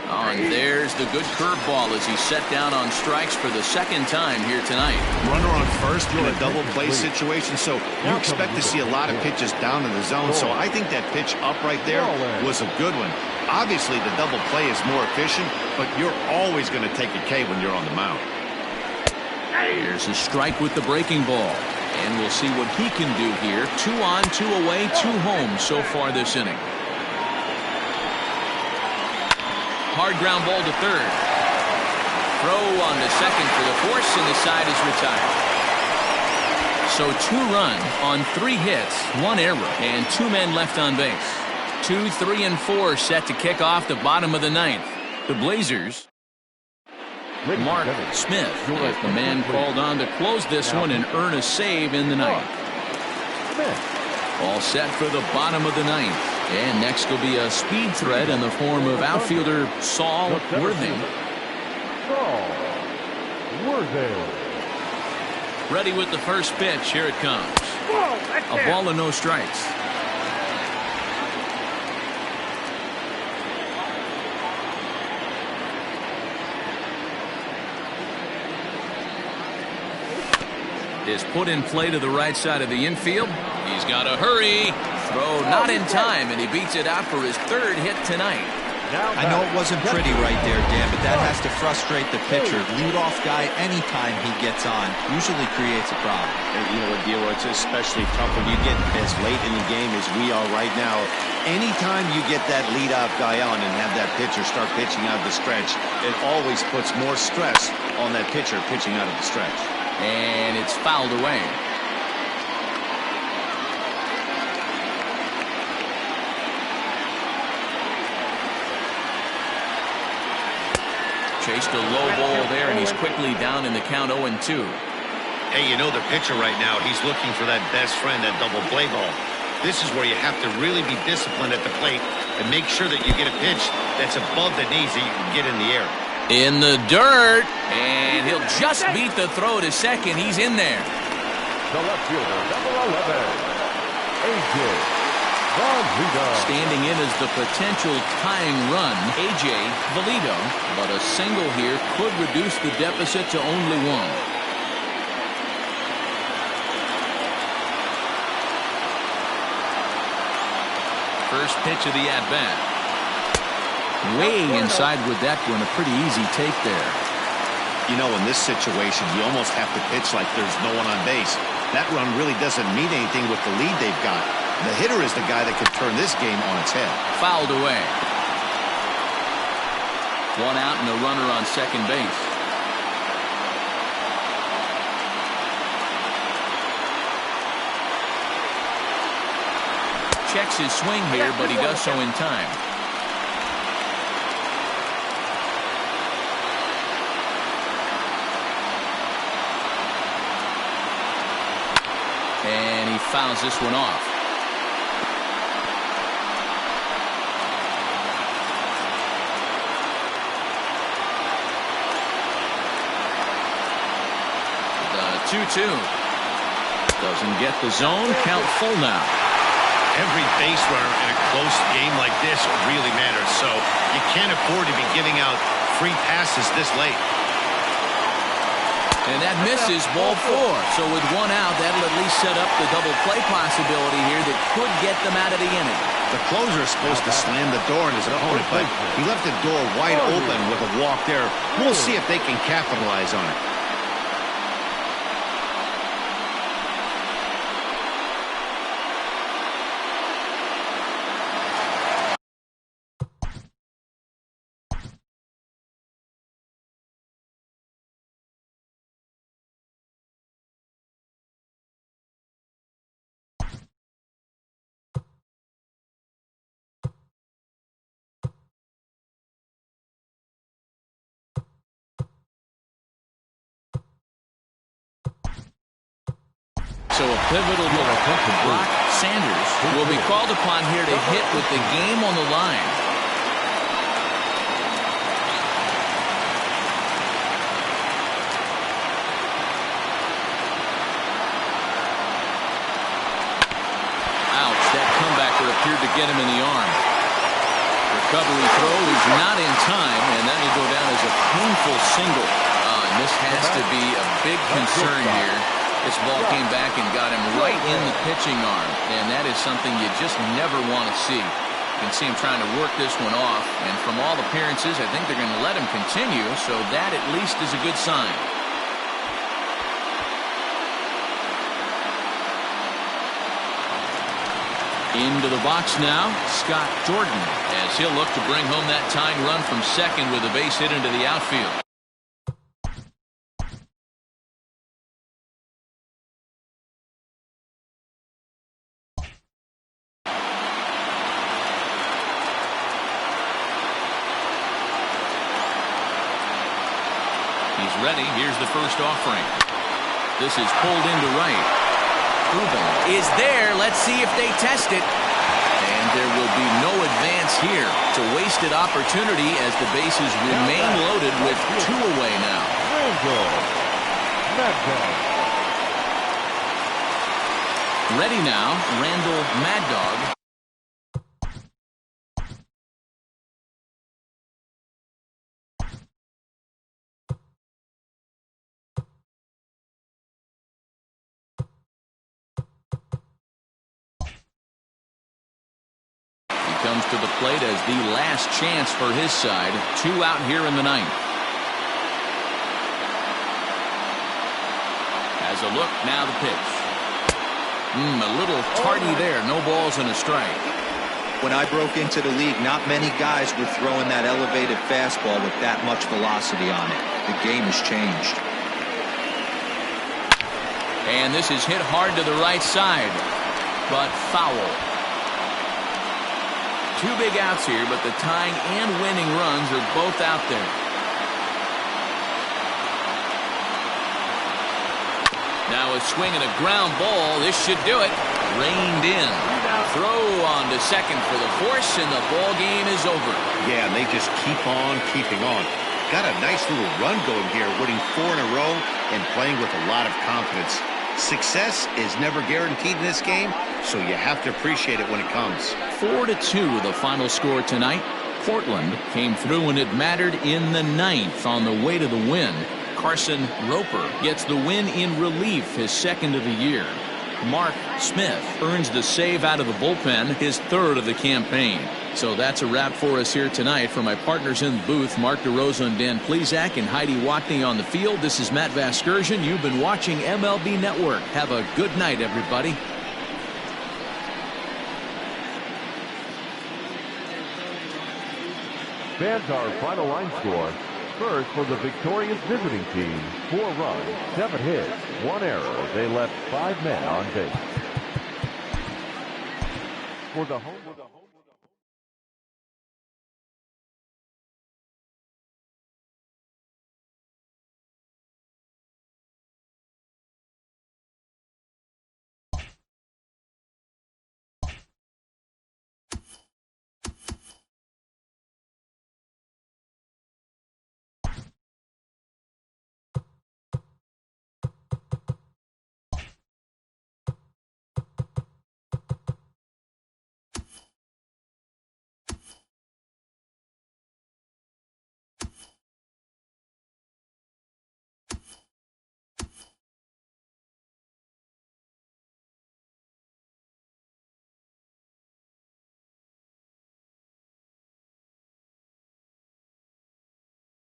A: Oh, and there's the good curveball as he's set down on strikes for the second time here tonight.
B: Runner on first in a double play situation, so you expect to see a lot of pitches down in the zone. So I think that pitch up right there was a good one. Obviously, the double play is more efficient, but you're always going to take a K when you're on the mound.
A: Here's a strike with the breaking ball. And we'll see what he can do here. 2 on, 2 away, 2 home so far this inning. Hard ground ball to third. Throw on to second for the force, and the side is retired. So 2 runs on 3 hits, 1 error, and 2 men left on base. 2, 3, and 4 set to kick off the bottom of the 9th. The Blazers. Mark Smith is the man called on to close this one and earn a save in the 9th. All set for the bottom of the 9th. And next will be a speed threat in the form of outfielder Saul Worthing. Ready with the first pitch. Here it comes. A ball and no strikes. Is put in play to the right side of the infield. He's got to hurry. Throw not in time, and he beats it out for his 3rd hit tonight.
C: I know it wasn't pretty right there, Dan, but that has to frustrate the pitcher. Leadoff guy, anytime he gets on, usually creates a problem.
B: You know what, Dilo, it's especially tough when you get as late in the game as we are right now. Anytime you get that leadoff guy on and have that pitcher start pitching out of the stretch, it always puts more stress on that pitcher pitching out of the stretch.
A: And it's fouled away. Chased a low ball there, and he's quickly down in the count 0-2.
B: Hey, you know the pitcher right now, he's looking for that best friend, that double play ball. This is where you have to really be disciplined at the plate and make sure that you get a pitch that's above the knees that you can get in the air.
A: In the dirt, and he'll just beat the throw to second. He's in there.
D: The left fielder, number 11, A.J. Valito.
A: Standing in as the potential tying run, A.J. Valito. But a single here could reduce the deficit to only 1. First pitch of the at-bat. Way inside with that one. A pretty easy take there.
B: You know, in this situation, you almost have to pitch like there's no one on base. That run really doesn't mean anything with the lead they've got. The hitter is the guy that could turn this game on its head.
A: Fouled away. 1 out and a runner on second base. Checks his swing here, but he does so in time. And he fouls this one off. The 2-2. Doesn't get the zone. Count full now.
B: Every base runner in a close game like this really matters, so you can't afford to be giving out free passes this late.
A: And that misses ball 4. So with 1 out, that'll at least set up the double play possibility here that could get them out of the inning.
B: The closer is supposed to slam the door on his opponent, but he left the door wide open with a walk there. We'll see if they can capitalize on it.
A: So a pivotal Brock Sanders will be called upon here to hit with the game on the line. Ouch, that comebacker appeared to get him in the arm. Recovery throw is not in time, and that will go down as a painful single. And this has to be a big concern here. This ball came back and got him right in the pitching arm, and that is something you just never want to see. You can see him trying to work this one off, and from all appearances, I think they're going to let him continue, so that at least is a good sign. Into the box now, Scott Jordan, as he'll look to bring home that tying run from second with a base hit into the outfield. He's ready. Here's the first offering. This is pulled into right. Urban is there. Let's see if they test it. And there will be no advance here. It's a wasted opportunity as the bases remain loaded with 2 away now. Ready now, Randall Mad Dog. Comes to the plate as the last chance for his side. 2 out here in the ninth. As a look, now the pitch. A little tardy there. No balls and a strike.
C: When I broke into the league, not many guys were throwing that elevated fastball with that much velocity on it. The game has changed.
A: And this is hit hard to the right side, but foul. 2 big outs here, but the tying and winning runs are both out there. Now a swing and a ground ball. This should do it. Reined in. Throw on to second for the force, and the ball game is over.
B: Yeah, and they just keep on keeping on. Got a nice little run going here, winning 4 in a row and playing with a lot of confidence. Success is never guaranteed in this game, so you have to appreciate it when it comes.
A: 4-2 the final score tonight. Portland came through when it mattered in the ninth on the way to the win. Carson Roper gets the win in relief, his second of the year. Mark Smith earns the save out of the bullpen, his third of the campaign. So that's a wrap for us here tonight. For my partners in the booth, Mark DeRosa and Dan Plesac, and Heidi Watney on the field, this is Matt Vasgersian. You've been watching MLB Network. Have a good night, everybody.
D: Fans, our final line score. First, for the victorious visiting team, 4 runs, 7 hits, 1 error. They left 5 men on base. For the home